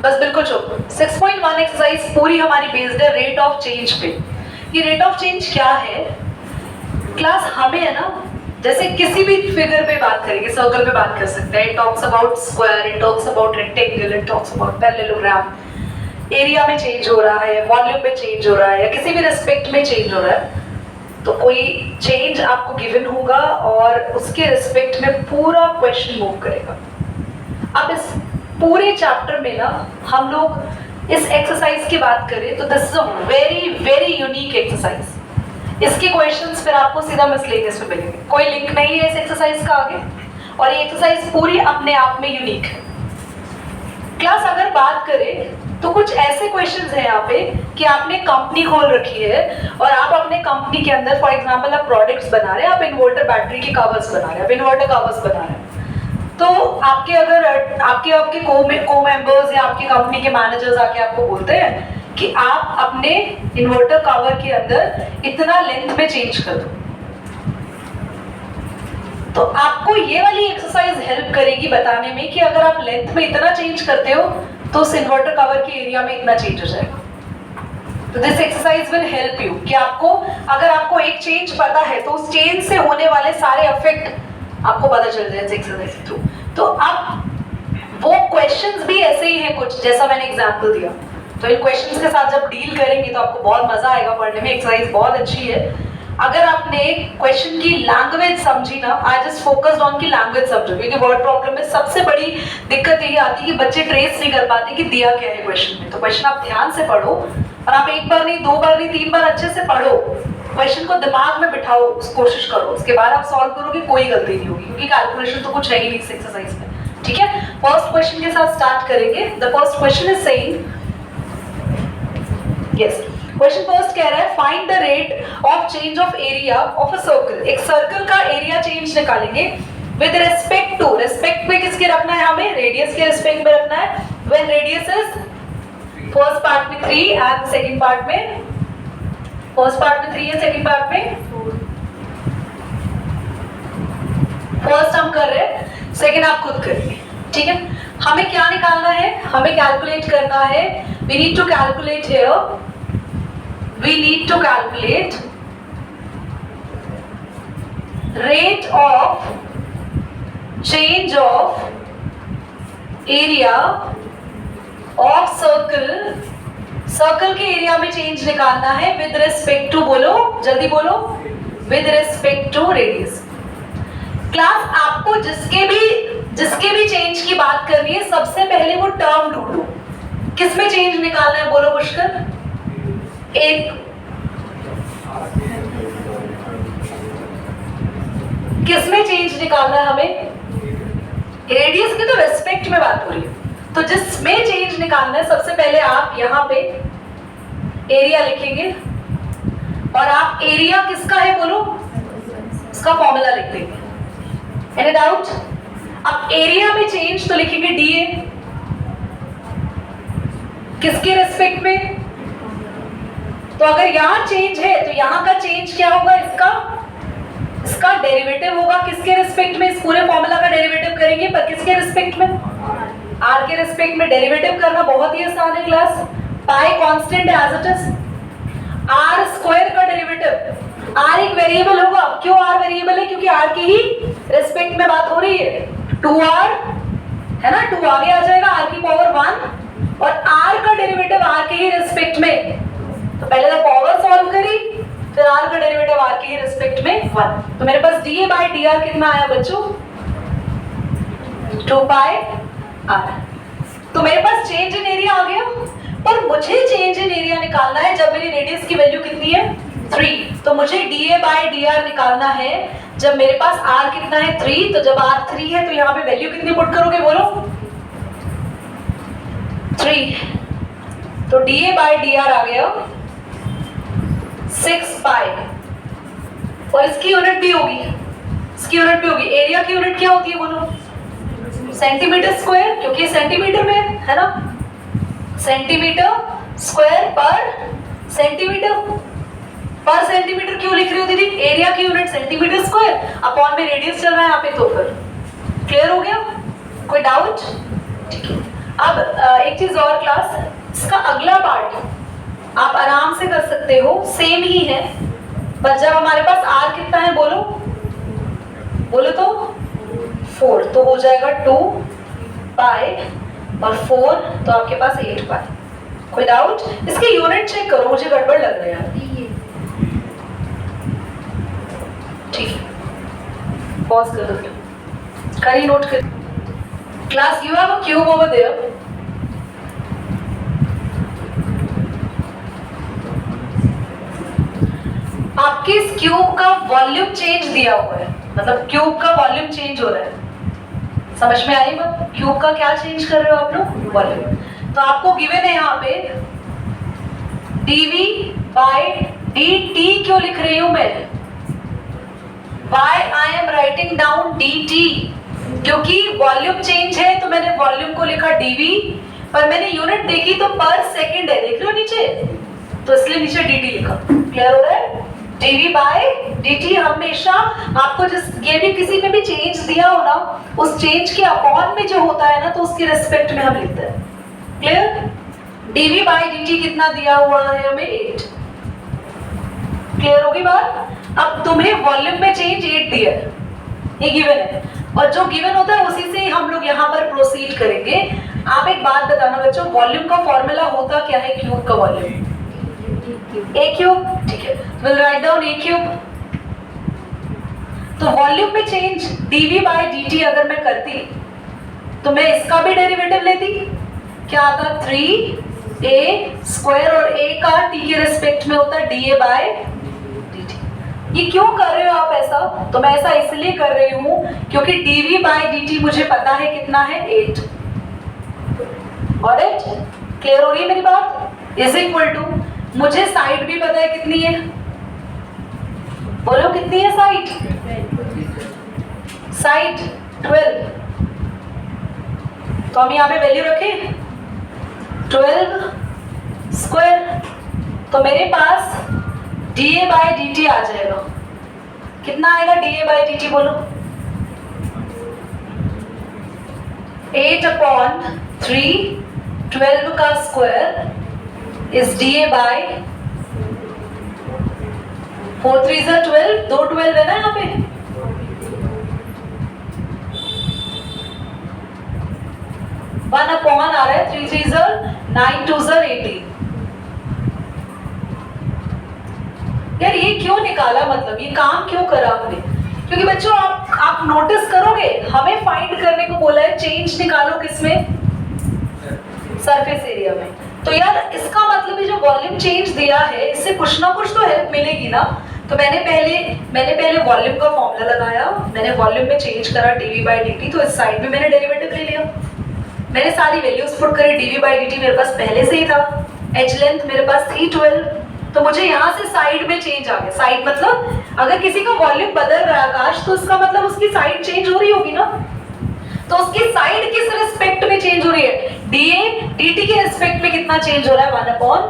बस बिल्कुल चुप। 6.1 एक्सरसाइज पूरी हमारी बेस्ड है रेट ऑफ चेंज पे। ये रेट ऑफ चेंज क्या है क्लास, हमें है ना, जैसे किसी भी फिगर पे बात करेंगे, सर्कल पे बात कर सकते हैं, it talks about square, it talks about rectangle, it talks about parallelogram, area में चेंज हो रहा है, वॉल्यूम में चेंज हो रहा है, या किसी भी रेस्पेक्ट में चेंज हो रहा है, तो कोई चेंज आपको गिवन होगा और उसके रेस्पेक्ट में पूरा क्वेश्चन मूव करेगा। अब इस पूरे चैप्टर में ना हम लोग इस एक्सरसाइज की बात करें तो this is a very very unique exercise. इसके क्वेश्चंस फिर आपको सीधा मिसलेनियस में मिलेंगे, कोई लिंक नहीं है इस एक्सरसाइज का आगे, और ये एक्सरसाइज पूरी अपने आप में यूनिक है। क्लास अगर बात करें तो कुछ ऐसे क्वेश्चंस हैं यहाँ पे कि आपने कंपनी खोल रखी है और आप अपने कंपनी के अंदर फॉर एग्जांपल आप प्रोडक्ट्स बना रहे हैं, आप इन्वर्टर बैटरी के कवर्स बना रहे हैं, आप इन्वर्टर कवर्स बना रहे हैं, तो आपके अगर आपके को मेंबर्स या आपकी कंपनी के मैनेजर्स आके आपको बोलते हैं कि आप अपने इन्वर्टर कवर के अंदर इतना लेंथ में चेंज कर दो, तो आपको ये वाली एक्सरसाइज हेल्प करेगी बताने में कि अगर आप लेंथ में इतना चेंज करते हो तो उस इन्वर्टर कवर के एरिया में इतना चेंज हो जाएगा। तो this exercise will help you कि आपको अगर आपको एक चेंज पता है तो उस चेंज से होने वाले सारे इफेक्ट आपको पता चल जाए इस एक्सरसाइज के थ्रू। तो अब वो क्वेश्चंस भी ऐसे ही हैं कुछ, जैसा मैंने एग्जांपल दिया, तो इन क्वेश्चंस के साथ जब डील करेंगे तो आपको बहुत मजा आएगा पढ़ने में। एक्सरसाइज बहुत अच्छी है। अगर आपने क्वेश्चन की लैंग्वेज समझी ना, आई जस्ट फोकस्ड ऑन की लैंग्वेज समझो, क्योंकि वर्ड प्रॉब्लम में सबसे बड़ी दिक्कत यही आती है कि बच्चे ट्रेस नहीं कर पाते कि दिया क्या है क्वेश्चन में। तो क्वेश्चन आप ध्यान से पढ़ो और आप एक बार नहीं, दो बार नहीं, तीन बार अच्छे से पढ़ो, क्वेश्चन को दिमाग में बिठाओ, कोशिश करो, उसके बाद आप सॉल्व करोगे, कोई गलती नहीं होगी, क्योंकि कैलकुलेशन तो कुछ है ही नहीं इस एक्सरसाइज में। ठीक है, फर्स्ट क्वेश्चन के साथ स्टार्ट करेंगे। The first question is saying, yes, question first कह रहा है find the rate of change of area of a circle. एक सर्कल का एरिया चेंज निकालेंगे विद रेस्पेक्ट टू, रेस्पेक्ट में किसके रखना है हमें, रेडियस के रेस्पेक्ट में रखना है, when radius is first part में 3 एंड सेकंड पार्ट में, फर्स्ट पार्ट में 3 है, सेकंड पार्ट में फर्स्ट हम कर रहे हैं, सेकंड आप खुद करेंगे। ठीक है, हमें क्या निकालना है, हमें कैलकुलेट करना है, we need to calculate here, we need to calculate rate of change of area of circle। Circle के एरिया में चेंज निकालना है विद रिस्पेक्ट टू, बोलो जल्दी बोलो, with respect to radius. Class आपको जिसके भी चेंज की बात करनी है सबसे पहले वो टर्म ढूंढो, किसमें चेंज निकालना है, बोलो पुष्कर। एक किसमें चेंज निकालना है हमें, रेडियस की तो रेस्पेक्ट में बात हो रही है, तो जिसमें चेंज निकालना है सबसे पहले आप यहां पे एरिया लिखेंगे और आप एरिया किसका है बोलो, इसका फॉर्मूला लिख देंगे। Any doubt? अब एरिया में चेंज तो लिखेंगे डीए, किसके रेस्पेक्ट में, तो अगर यहां चेंज है तो यहां का चेंज क्या होगा, इसका डेरिवेटिव होगा किसके रिस्पेक्ट में, इस पूरे फॉर्मूला का डेरिवेटिव करेंगे पर किसके रिस्पेक्ट में, आर के रिस्पेक्ट में। डेरिवेटिव करना बहुत ही आसान है क्लास, पाई कांस्टेंट है as it is, r square का डेरिवेटिव, आर एक वेरिएबल होगा, क्यों आर वेरिएबल है, क्योंकि आर की ही रिस्पेक्ट में बात हो रही है, 2r है ना, 2 आगे आ जाएगा, आर की पावर 1 और आर का डेरिवेटिव आर के ही रिस्पेक्ट में, तो पहले तो पावर सॉल्व करी, फिर आर का डेरिवेटिव आर के रिस्पेक्ट में 1, तो मेरे पास dA by dr कितना आया बच्चों, 2 पाई आर। तो मेरे पास चेंज इन एरिया आ गया, पर मुझे चेंज इन एरिया निकालना है जब मेरी रेडियस की वैल्यू कितनी है 3, तो मुझे dA by dr निकालना है जब मेरे पास r कितना है 3, तो जब r 3 है तो यहाँ पे वैल्यू कितनी पुट करोगे बोलो, 3, तो dA by dr आ गया 6 पाई, और इसकी यूनिट भी होगी, इसकी यूनिट भी होगी, एरिया की यूनिट क्या होती है बोलो, सेंटीमीटर स्क्वायर, क्योंकि सेंटीमीटर में है ना, सेंटीमीटर स्क्वायर पर सेंटीमीटर क्यों लिख रही हो दीदी, एरिया की यूनिट सेंटीमीटर स्क्वायर, अपॉन में रेडियस चल रहा है यहाँ पे, तो फिर क्लियर हो गया, कोई डाउट? ठीक है, अब चीज और क्लास, इसका अगला पार्ट आप आराम से कर सकते हो, सेम ही है, पर जब हमारे पास r कितना है बोलो बोलो तो 4, तो हो जाएगा 2 पाई और 4 तो आपके पास 8 पाई। कोई डाउट? इसके यूनिट चेक करो, मुझे गड़बड़ लग रहा है यार। ठीक है, पॉज कर दो, करी नोट कर। Class you have a cube over there, आपके इस क्यूब का वॉल्यूम चेंज दिया हुआ है, मतलब क्यूब का वॉल्यूम चेंज हो रहा है। समझ में आई बात? क्यूब का क्या चेंज कर रहे हो आप लोग? वॉल्यूम। तो आपको गिवन है यहाँ पे dv by dt क्यों लिख रही हूं मैं? Why I am writing down dt? क्योंकि वॉल्यूम चेंज है तो मैंने वॉल्यूम को लिखा dv, पर मैंने यूनिट देखी तो पर सेकंड है, देख रहे हो नीचे, तो इसलिए नीचे dt लिखा। क्लियर हो रहा है? dv by dt हमेशा आपको ये भी किसी में भी चेंज दिया हो ना, उस चेंज के अपॉन में जो होता है ना, तो उसके रेस्पेक्ट में हम लिखते हैं। क्लियर? dv by dt कितना दिया हुआ है हमें? 8। क्लियर होगी बात? अब तुम्हें वॉल्यूम में चेंज 8 दिया है, ये गिवन है, और जो गिवन होता है उसी से हम लोग यहाँ पर प्रोसीड करेंगे। आप एक बात बताना बच्चों, वॉल्यूम का फॉर्मूला होता क्या है क्यूब का वॉल्यूम? a cube. ठीक है, will write down a cube. तो वॉल्यूम में चेंज dv by dt अगर मैं करती तो मैं इसका भी डेरिवेटिव लेती, क्या आता? 3a स्क्वायर, और a का t के रेस्पेक्ट में होता है dA by dt। ये क्यों कर रहे हो आप ऐसा? तो मैं ऐसा इसलिए कर रही हूं क्योंकि dv by dt मुझे पता है कितना है, 8। ऑलराइट, क्लियर हो रही है मेरी बात? इज इक्वल टू, मुझे साइड भी पता है कितनी है, बोलो कितनी है साइड? साइड 12, तो हम यहाँ पे वैल्यू रखें 12 स्क्वायर, तो मेरे पास dA by dt आ जाएगा। कितना आएगा dA by dt बोलो? 8/3, 12 का स्क्वायर is dA by 4 3 12, 2 12 है ना यहाँ पे, वन अपॉन आ रहा है, 3 3 9 2 18। यार ये क्यों निकाला, मतलब ये काम क्यों करा आपने? क्योंकि बच्चों आप नोटिस करोगे, हमें फाइंड करने को बोला है चेंज निकालो किसमें? सरफेस एरिया में। तो यार इसका मतलब ये जो वॉल्यूम चेंज दिया है, इससे कुछ ना कुछ तो हेल्प मिलेगी ना। तो मैंने पहले वॉल्यूम का फॉर्मूला लगाया, मैंने वॉल्यूम में चेंज करा dv by dt, तो इस साइड में मैंने डेरिवेटिव ले लिया, मैंने सारी वैल्यूज पुट करी, dv by dt मेरे पास पहले से ही था, h लेंथ मेरे पास थी 12, तो मुझे यहाँ से साइड में चेंज आ गया। साइड मतलब अगर किसी का वॉल्यूम बदल रहा है आकाश, तो उसका मतलब उसकी साइड चेंज हो रही होगी ना, तो उसकी साइड किस रिस्पेक्ट में चेंज हो रही है? dA dt के रिस्पेक्ट में कितना चेंज हो रहा है? 1/18।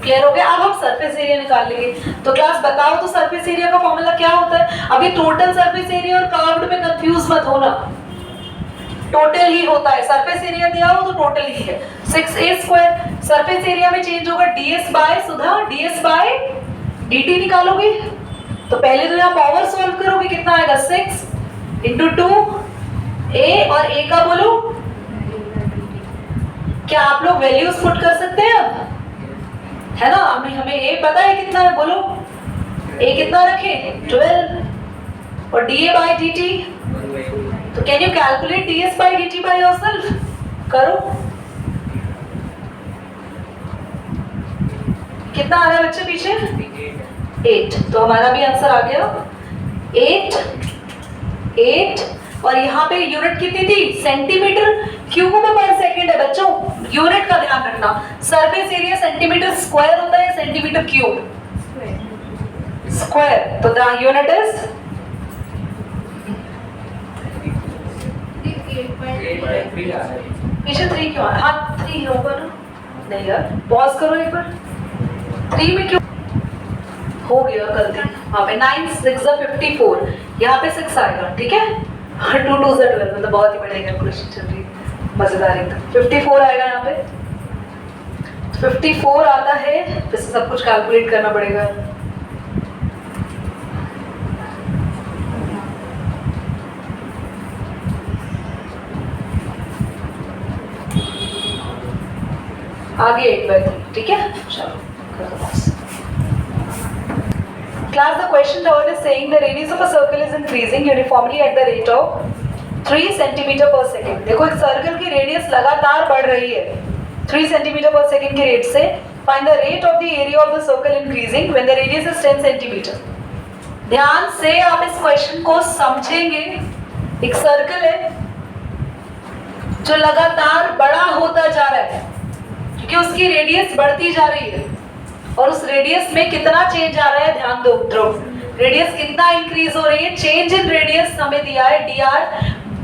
क्लियर हो गया? अब हम सरफेस एरिया निकाल लेंगे। तो क्लास बताओ तो सरफेस एरिया का फॉर्मूला क्या होता है? अभी टोटल सरफेस एरिया और कर्व्ड में कंफ्यूज मत होना, टोटल ही होता है। सरफेस एरिया दिया हो तो टोटल ही है। 6a स्क्वायर सरफेस एरिया में चेंज होगा ds बाय सुधा ds बाय dt निकालोगे तो पहले तो यहाँ पावर सॉल्व करोगे, कितना आएगा? 6 into 2a, और a का बोलो, क्या आप लोग वैल्यूज पुट कर सकते हैं अब? है ना, हमें a पता है कितना है, बोलो a कितना रखें? 12, और dA by dt, तो can you calculate ds by dt by yourself? करो, कितना आ रहा है बच्चे पीछे? 8, तो हमारा भी आंसर आ गया 8, और यहाँ पे यूनिट कितनी थी? सेंटीमीटर क्यूब में पर सेकंड है बच्चों, यूनिट का ध्यान रखना। सरफेस एरिया सेंटीमीटर स्क्वायर होता है, सेंटीमीटर क्यूब स्क्वायर, तो द यूनिट इज पीछे 3 क्यों? हाँ 3 होगा ना, नहीं यार पॉज करो एक बार, 3 में क्यों हो गया गलती? वहाँ पे 9 6 54, यहाँ पे 6 आएगा, ठीक है? 2 2 12, मतलब बहुत ही बढ़िया कैलकुलेशन चल रही है। मजेदार एकदम। 54 आएगा यहाँ पे, 54 आता है, फिर से सब कुछ कैलकुलेट करना पड़ेगा। आगे 8/3, ठीक है। चलो Class, the question third is saying the radius of a circle is increasing uniformly at the rate of 3 centimeter per second। देखो एक सर्कल की रेडियस लगातार बढ़ रही है 3 centimeter per second के रेट से। Find the rate of the area of the circle increasing when the radius is 10 centimeter। ध्यान से आप इस क्वेश्चन को समझेंगे। एक सर्कल है जो लगातार बड़ा होता जा रहा है क्योंकि उसकी रेडियस बढ़ती जा रही है, और उस रेडियस में कितना चेंज आ रहा है, ध्यान दो ध्रुव, रेडियस कितना इंक्रीज हो रही है। चेंज इन रेडियस हमें दिया है dr,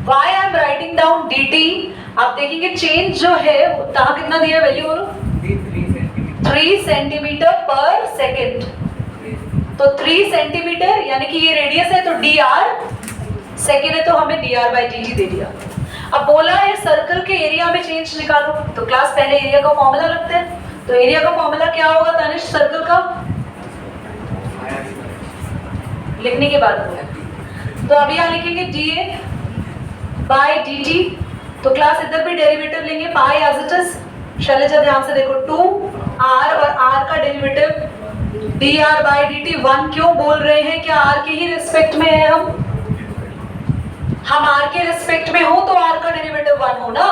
why I am writing down dt। आप देखेंगे चेंज जो है कहाँ कितना दिया है, वैल्यू बोलो 3 सेंटीमीटर पर सेकेंड। तो 3 सेंटीमीटर यानी कि ये रेडियस है, तो dr सेकेंड है, तो हमें dr/dt दे दिया। अब बोला है सर्कल के एरिया में चेंज निकालो, तो क्लास पहले एरिया का फॉर्मूला रखते हैं। तो एरिया का फॉर्मूला क्या होगा तनिष्क सर्कल का, लिखने के बाद होगा। तो अभी यहाँ लिखेंगे dA/dt। तो क्लास इधर भी डेरिवेटिव लेंगे पाई एज इट इज। शैलजा ध्यान से देखो 2r और r का डेरिवेटिव dr/dt 1 क्यों बोल रहे हैं, क्या r के ही रिस्पेक्ट में है, हम r के रिस्पेक्ट में हो तो r का डेरिवेटिव 1 हो ना।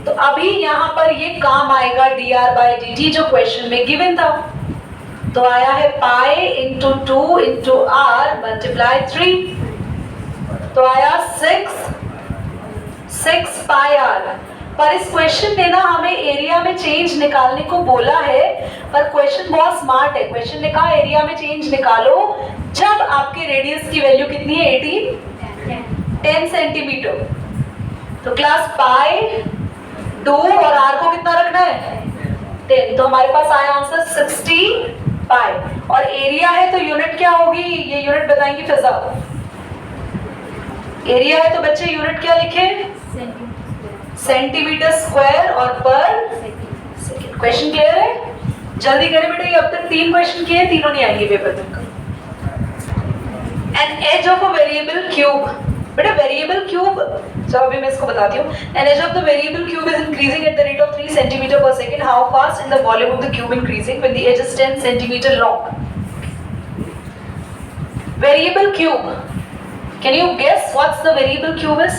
तो अभी यहाँ पर ये काम आएगा dr/dt जो क्वेश्चन में गिवन था। तो आया है pi into 2 into r multiply 3, तो आया 6 पाई r। पर इस क्वेश्चन ने ना हमें एरिया में चेंज निकालने को बोला है, पर क्वेश्चन बहुत स्मार्ट है। क्वेश्चन ने कहा एरिया में चेंज निकालो जब आपके रेडियस की वैल्यू कितनी है 10 सेंटीमीटर। तो क्लास पाई 2 और r को कितना रखना है 10, तो हमारे पास आया आंसर 60 पाई। और एरिया है तो यूनिट क्या होगी, ये यूनिट बताएंगी फिजा। एरिया है तो बच्चे यूनिट क्या लिखे, सेंटीमीटर स्क्वायर और पर सेकेंड। क्वेश्चन क्लियर है, जल्दी करें बेटा, ये अब तक 3 क्वेश्चन किए, तीनों नहीं आएंगे पेपर तक। An edge of a variable cube, बेटा वेरिएबल क्यूब, चलो अभी मैं इसको बताती हूँ। An edge of the variable cube is increasing at the rate of 3 centimetre per second. How fast in the volume of the cube increasing when the edge is 10 centimetre long. Variable cube, can you guess what's the variable cube is?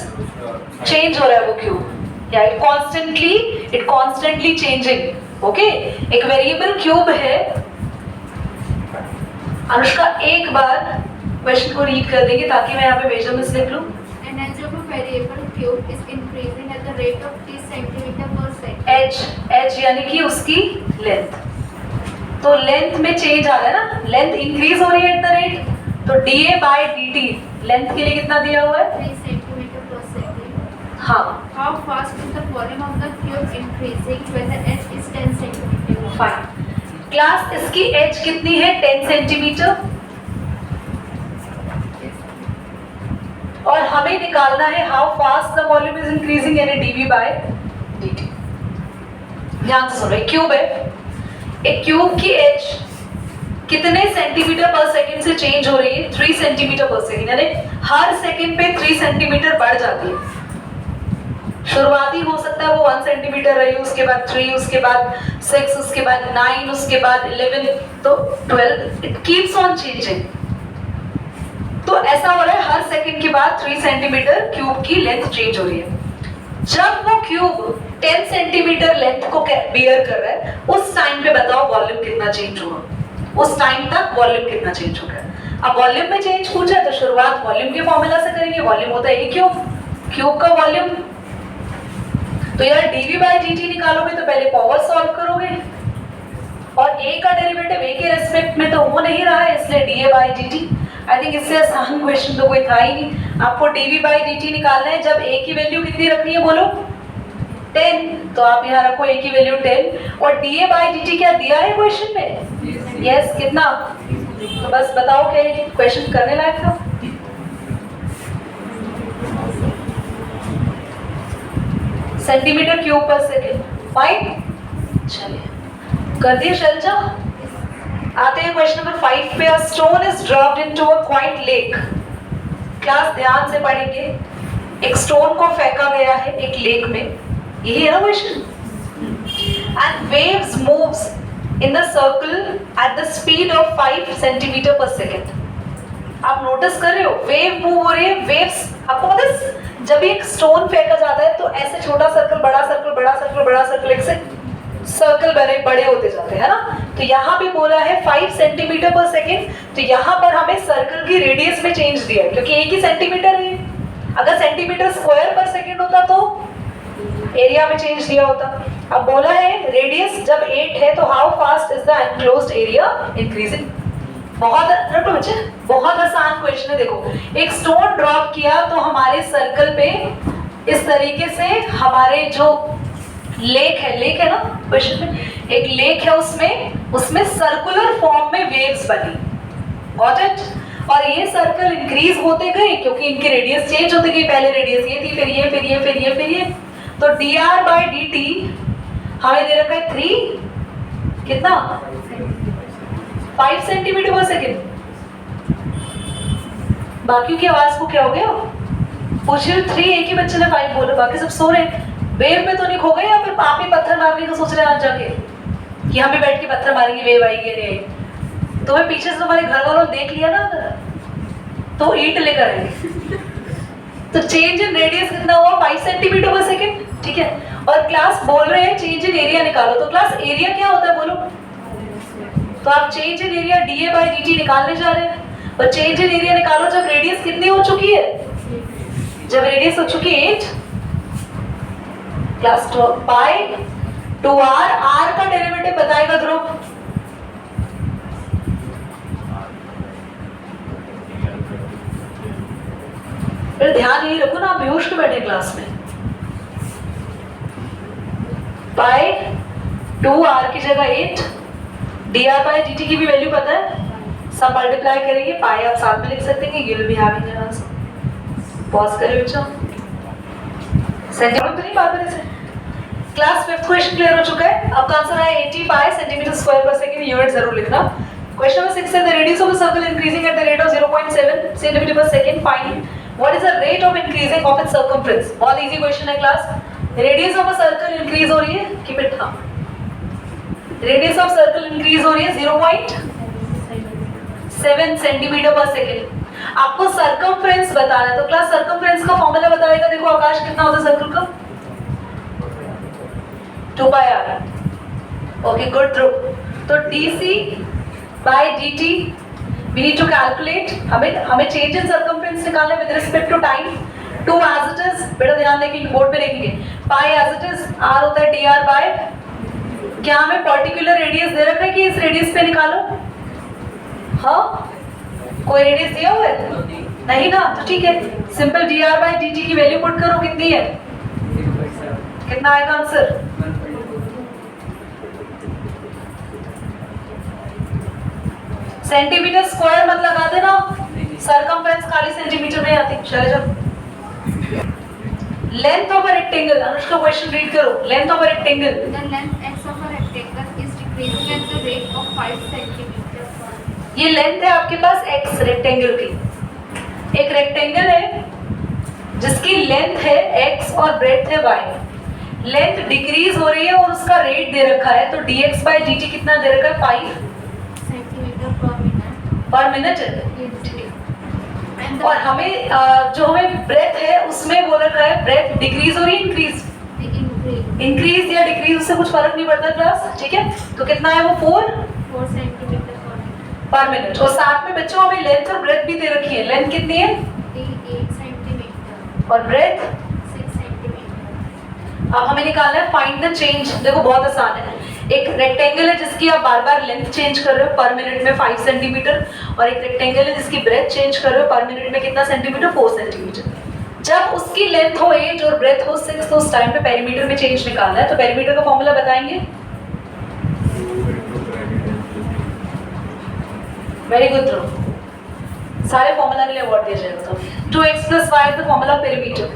Change हो रहा है वो cube, या it constantly changing. Okay, एक variable cube है। अनुष्का एक बार question को read कर देंगे ताकि मैं यहाँ पे मेजरमेंट्स लिख लूँ। An edge of a variable cube is increasing at the rate of 3 centimeter per second. As यानी कि उसकी लेंथ, तो लेंथ में चेंज आ रहा है ना, लेंथ इंक्रीज हो रही है एट द रेट। तो dA/dt लेंथ के लिए कितना दिया हुआ है 3 centimeter per second. हाँ, How fast is the volume of the cube increasing when the edge is 10 centimeter? Fine. Class इसकी एज कितनी है 10 सेंटीमीटर, और हमें निकालना है how fast the volume is increasing यानी dV/dt। ध्यान से सुनो, एक क्यूब है, एक क्यूब की एज कितने सेंटीमीटर पर सेकंड से चेंज हो रही है 3 सेंटीमीटर पर सेकंड, यानी हर सेकंड पे 3 सेंटीमीटर बढ़ जाती है। शुरुआती हो सकता है वो 1 सेंटीमीटर रही, उसके बाद 3, उसके बाद 6, उसके बाद 9, उसके बाद 11, तो 12, इट कीप्स ऑन चेंजिंग। तो ऐसा हो रहा है हर सेकंड के बाद 3 सेंटीमीटर क्यूब की लेंथ चेंज हो रही है। जब वो क्यूब 10 सेंटीमीटर लेंथ को बियर कर रहा है, उस टाइम पे बताओ वॉल्यूम कितना चेंज हुआ, उस टाइम तक वॉल्यूम कितना चेंज हो गया। अब वॉल्यूम में चेंज पूछा तो शुरुआत वॉल्यूम के फॉर्मूला से करेंगे। वॉल्यूम होता है क्यूब का वॉल्यूम। तो यार dV/dt निकालोगे तो पहले पावर सॉल्व करोगे, और a का डेरिवेटिव a के रेस्पेक्ट में तो हो नहीं रहा है, इसलिए dA/dt। आई थिंक इससे आसान क्वेश्चन तो कोई था ही नहीं। आपको dV/dt निकालना है जब a की वैल्यू कितनी रखनी है, बोलो 10, तो आप यहाँ रखो a की वैल्यू 10, और dA/dt क्या दिया है क्वेश्चन में, यस कितना, तो बस बताओ क्या ये क्वेश्चन करने लायक था। सेंटीमीटर क्यूब पर सेकेंड। फाइन, चलिए कर दिए शैलजा। आते हैं क्वेश्चन नंबर 5 पे। A stone is dropped into a quite lake. Class ध्यान से पढ़ेंगे। एक स्टोन को फेंका गया है एक लेक में, यही है ना question. And waves moves in the circle at the speed of 5 centimetre per second. आप नोटिस कर रहे हो वेव मूव हो रही है। वेव्स आपको पता है जब एक स्टोन फेंका जाता है तो ऐसे छोटा सर्कल, बड़ा सर्कल, बड़ा सर्कल, बड़ा सर्कल, एक से सर्कल बड़े होते जाते हैं ना। तो यहाँ पे बोला है 5 सेंटीमीटर पर सेकेंड, तो यहाँ पर हमें सर्कल की रेडियस में चेंज दिया है क्योंकि एक ही सेंटीमीटर है। अगर सेंटीमीटर स्क्वायर पर सेकेंड होता तो एरिया में चेंज दिया होता। अब बोला है रेडियस जब 8 है तो how fast is the enclosed area increasing. बहुत आसान क्वेश्चन है। देखो एक स्टोन ड्रॉप किया तो हमारे सर्कल पे इस तरीके से हमारे जो लेक है ना क्वेश्चन में, एक लेक है उसमें सर्कुलर फॉर्म में वेव्स बनी। Got it? और ये सर्कल इंक्रीज होते गए क्योंकि इनकी रेडियस चेंज होती गई। पहले रेडियस ये थी, फिर ये, फिर ये, फिर ये, फिर ये। तो dr by dt हमें दे रखा है 3 कितना 5 सेंटीमीटर पर सेकेंड। बाकी की आवाज को क्या हो गया? पूछ रही 3, एक ही बच्चे ने 5 बोला, बाकी सब सो रहे। वेव में तो नहीं खो गए या फिर आप ही पत्थर मारने का सोच रहे हैं आज जाके कि हम भी बैठ के पत्थर मारेंगे, वेव आएगी नहीं आएगी। तो मैं पीछे से तुम्हारे घर वालों ने देख लिया ना तो ईंट लेकर आएंगे। तो चेंज इन रेडियस कितना हुआ 5 सेंटीमीटर पर सेकेंड, ठीक है। और क्लास बोल रहे हैं चेंज इन एरिया निकालो, तो क्लास एरिया क्या होता है बोलो? तो आप change in area dA by dt निकालने जा रहे हैं। और चेंज इन एरिया निकालो जब रेडियस कितनी हो चुकी है, जब रेडियस हो चुकी है 8। क्लास पाई 2r, r का डेरिवेटिव बताएगा ध्रुव। फिर ध्यान यही रखो ना, आप बेहोश क्यों बैठे क्लास में। पाई 2r की जगह 8, dr by dt की भी वैल्यू पता है, सब मल्टीप्लाई करेंगे, पाई आप साथ में लिख सकते हैं। You will be having an answer. Pause करें बच्चों, सेंटीमीटर तो नहीं बात है। क्लास 5th क्वेश्चन क्लियर हो चुका है। आपका आंसर है 85 centimetre square per second. Unit जरूर लिखना। क्वेश्चन नंबर 6 है the radius of a circle increasing at the rate of 0.7 centimetre per second. Find what is the rate of increasing of its circumference. बहुत easy question है class. Radius of a circle increase हो रही है, keep it calm. Radius of circle increase हो रही है 0.7 centimetre per second. आपको circumference बताना है तो क्लास सर्कमफ्रेंस का फॉर्मूला बताएगा। देखो आकाश कितना होता है सर्कल का 2 by r। Okay good Dhruv. तो dc by dt we need to calculate। हमें चेंज इन सर्कमफ्रेंस निकालना है with respect to time. 2 as it is, बेटा ध्यान देंगे बोर्ड पे लिखेंगे। पाई as it is, r होता है dr by, क्या हमें पर्टिकुलर रेडियस दे रखा है कि इस रेडियस पे निकालो? हाँ, कोई रेडियस दिया हुआ है? नहीं ना, तो ठीक है। सिंपल dr by dt की वैल्यू पुट करो, कितनी है? कितना आएगा आंसर? सेंटीमीटर स्क्वायर मत लगा देना, सर्कमफ्रेंस खाली सेंटीमीटर में आती। चले जाओ। Length of a rectangle, Anushka question read करो। Length of a rectangle, The length x of a rectangle is decreasing at the rate of 5 centimeters। ये लेंथ है आपके पास x रेक्टेंगल की। एक रेक्टेंगल है जिसकी लेंथ है x और ब्रेड्थ है y। लेंथ डिक्रीज हो रही है और उसका रेट दे रखा है, तो dx by dt कितना दे रखा है? 5 सेंटीमीटर पर पर मिनट। मिनट। और हमें जो हमें ब्रेथ है उसमें बोल रखा है ब्रेथ डिक्रीज हो रही है इंक्रीज? इंक्रीज या डिक्रीज उससे कुछ फर्क नहीं पड़ता क्लास, ठीक है। तो कितना है वो 4 सेंटीमीटर पर मिनट। और साथ में बच्चों हमें लेंथ और ब्रेथ भी दे रखी है। लेंथ कितनी है? 8 सेंटीमीटर और ब्रेथ 6 सेंटीमीटर। अब हमें निकालना है फाइंड द चेंज। देखो बहुत आसान है। एक रेक्टेंगल है जिसकी आप बार बार लेंथ चेंज कर रहे हो पर मिनट में 5 सेंटीमीटर, और एक रेक्टेंगल है जिसकी ब्रेथ चेंज कर रहे हो पर मिनट में कितना सेंटीमीटर? 4 सेंटीमीटर। जब उसकी लेंथ हो 8 और ब्रेथ हो 6 तो उस टाइम पे पेरीमीटर में चेंज निकालना है। तो पेरीमीटर का फॉर्मूला बताएंगे। वेरी गुड ध्रुव, सारे फॉर्मूला के लिए अवार्ड दिया जाएगा। तो 2x + y is the formula of perimeter.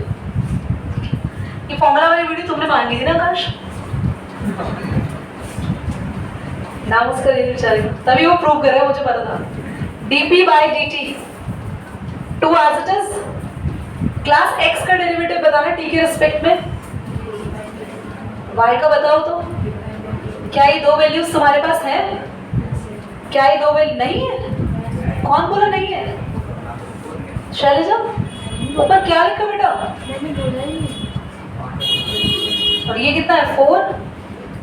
ये फॉर्मूला वाली वीडियो तुमने मांगी थी ना आकाश? नाम उसका दे बेचारे को, तभी वो प्रूव कर रहा है, मुझे पता था। dp by dt 2 as it is। Class x का डेरिवेटिव बताना t के रिस्पेक्ट में, y का बताओ तो। क्या ये दो वैल्यूज तुम्हारे पास है? क्या ये दो वैल्यू नहीं है? कौन बोला नहीं है? शैलजा, ऊपर क्या लिखा बेटा? और ये कितना है? 4,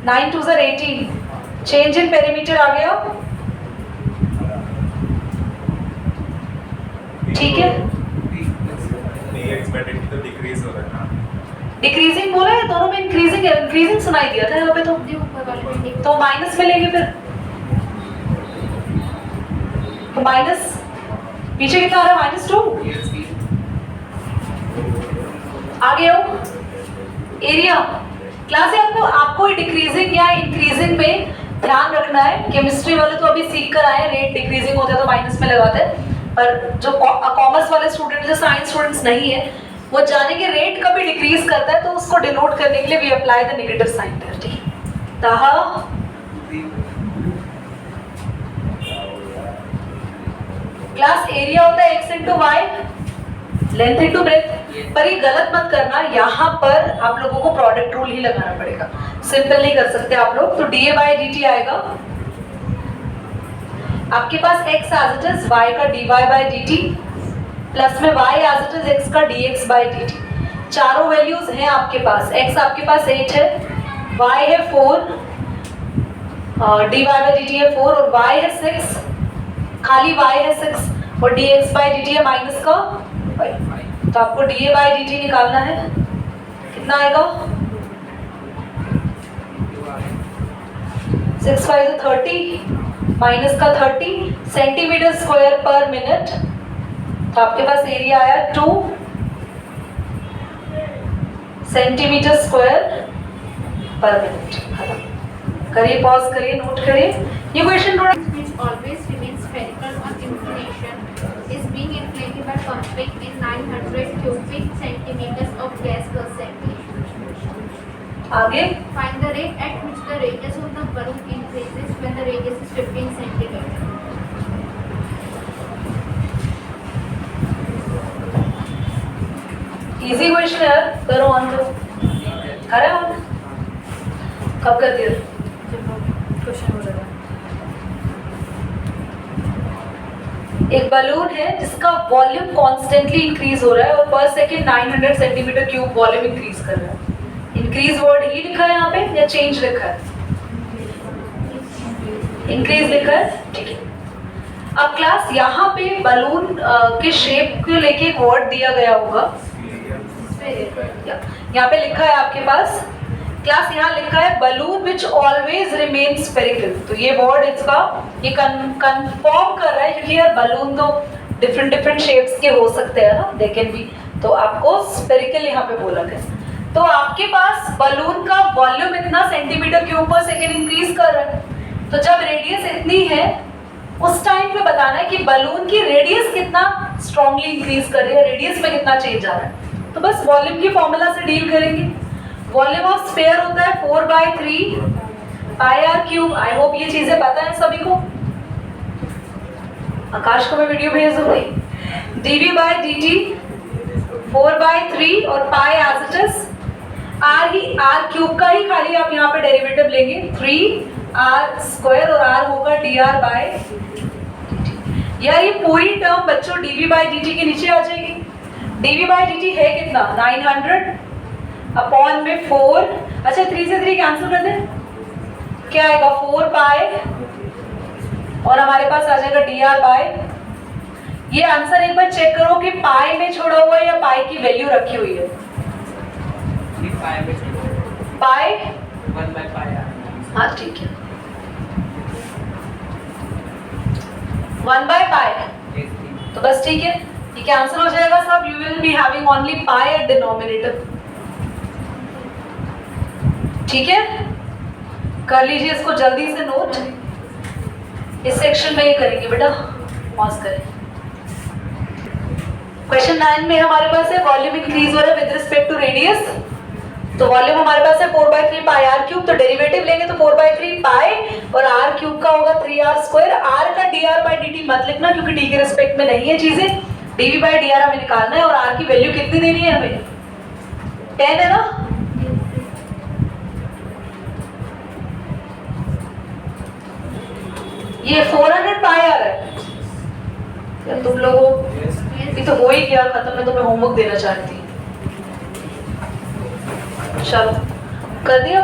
9 2 18। चेंज इन पेरीमीटर आ गया, ठीक है। डिक्रीजिंग बोला है, दोनों में इंक्रीजिंग है, इंक्रीजिंग सुनाई दिया था यहाँ पे तो माइनस में लेंगे फिर, तो माइनस पीछे कितना आ रहा है? -2। आगे आओ, एरिया क्लास है। आपको डिक्रीजिंग या इंक्रीजिंग में ध्यान रखना है। केमिस्ट्री वाले तो अभी सीख कर आए, रेट डिक्रीजिंग होता है तो माइनस में लगाते हैं, पर जो कॉमर्स वाले स्टूडेंट, जो साइंस स्टूडेंट्स नहीं है, वो जानेंगे रेट कभी डिक्रीज करता है तो उसको डिनोट करने के लिए we apply the negative sign there, ठीक है। तहा क्लास एरिया होता है x into y, length into breadth. पर ये गलत मत करना, यहाँ पर आप लोगों को प्रोडक्ट रूल ही लगाना पड़ेगा, सिंपल नहीं कर सकते आप लोग। तो dA by dt आएगा, आपके पास x as it is, y का dy by dt, प्लस में y as it is, x का dx by dt। चारों वैल्यूज हैं आपके पास। x आपके पास 8 है, y है 4, dy by dt है 4, और y है 6, खाली y है 6, और dx by dt है माइनस का 5। तो आपको dA by dt निकालना है, कितना आएगा? 6 5 30, माइनस का 30 सेंटीमीटर स्क्वायर पर मिनट। तो आपके पास एरिया आया 2 सेंटीमीटर स्क्वायर पर मिनट। करिए, पॉज करिए, नोट करिए। ये क्वेश्चन थोड़ा always remains spherical on inflation is being inflated by pumping in 900 cubic centimeters of gas per second। आगे Find the rate at which the radius of the balloon increases when the radius is 15 centimeters। Easy question है, करो on करो। करे on कब कर दिया question हो जाएगा। एक बलून है जिसका वॉल्यूम कॉन्स्टेंटली इंक्रीज हो रहा है और पर second 900 centimetre cube volume increase कर रहा है। इंक्रीज वर्ड ही लिखा है यहाँ पे या चेंज लिखा है? इंक्रीज लिखा है, ठीक है। अब क्लास यहाँ पे बलून के शेप को लेके एक वर्ड दिया गया होगा, यहाँ पे लिखा है आपके पास क्लास, यहाँ लिखा है balloon which always remain spherical. तो ये वर्ड इसका ये कंफर्म कर रहा है, क्योंकि यार बलून तो डिफरेंट शेप्स के हो सकते हैं ना, दे कैन बी, तो आपको स्फेरिकल यहाँ पे बोला गया। तो आपके पास बलून का वॉल्यूम इतना सेंटीमीटर क्यूब पर सेकेंड इंक्रीज कर रहा है, तो जब रेडियस इतनी है उस टाइम पे बताना है कि बलून की रेडियस कितना स्ट्रांगली इंक्रीज कर रही है, रेडियस में कितना चेंज आ रहा है। तो बस वॉल्यूम की फॉर्मूला से डील करेंगे। वॉल्यूम ऑफ स्फीयर होता है 4/3 पाई आर क्यूब। आई होप ये चीजें पता है सभी को। आकाश को मैं वीडियो भेज दूंगी। dv by dt 4/3 और pi as it is r cube का ही खाली आप यहाँ पे डेरिवेटिव लेंगे 3r स्क्वायर और r होगा dr बाय dt। यार ये पूरी टर्म बच्चों dv by dt के नीचे आ जाएगी। dv by dt है कितना? 900 अपॉन में 4। अच्छा 3 से 3 कैंसिल कर दें, क्या आएगा? 4 पाई और हमारे पास आ जाएगा dr बाय। ये आंसर एक बार चेक करो कि पाई में छोड़ा हुआ है या पाई की वैल्यू रखी हुई है। पाई 1/पाई। हाँ ठीक है, 1/पाई। तो बस ठीक है, ये कैंसिल हो जाएगा सब। You will be having only pi at denominator. ठीक है, कर लीजिए इसको जल्दी से नोट। इस सेक्शन में ये करेंगे बेटा, पॉज करें। क्वेश्चन 9 में हमारे पास है वॉल्यूम इंक्रीज हो रहा है विद रिस्पेक्ट टू रेडियस। तो वॉल्यूम हमारे पास है 4/3 पाई आर क्यूब, तो डेरिवेटिव लेंगे तो 4/3 पाई और आर क्यूब का होगा 3r स्क्वायर। आर का dr बाई dt मत लिखना क्योंकि डी के रिस्पेक्ट में नहीं है चीजें, dv बाई dr हमें निकालना है और आर की वैल्यू कितनी देनी है हमें, 10 है ना। ये 400 पाई आ रहा है या तुम लोगों, ये तो हो ही गया खत्म, मैं तुम्हें होमवर्क देना चाहती। चलो कर दिया।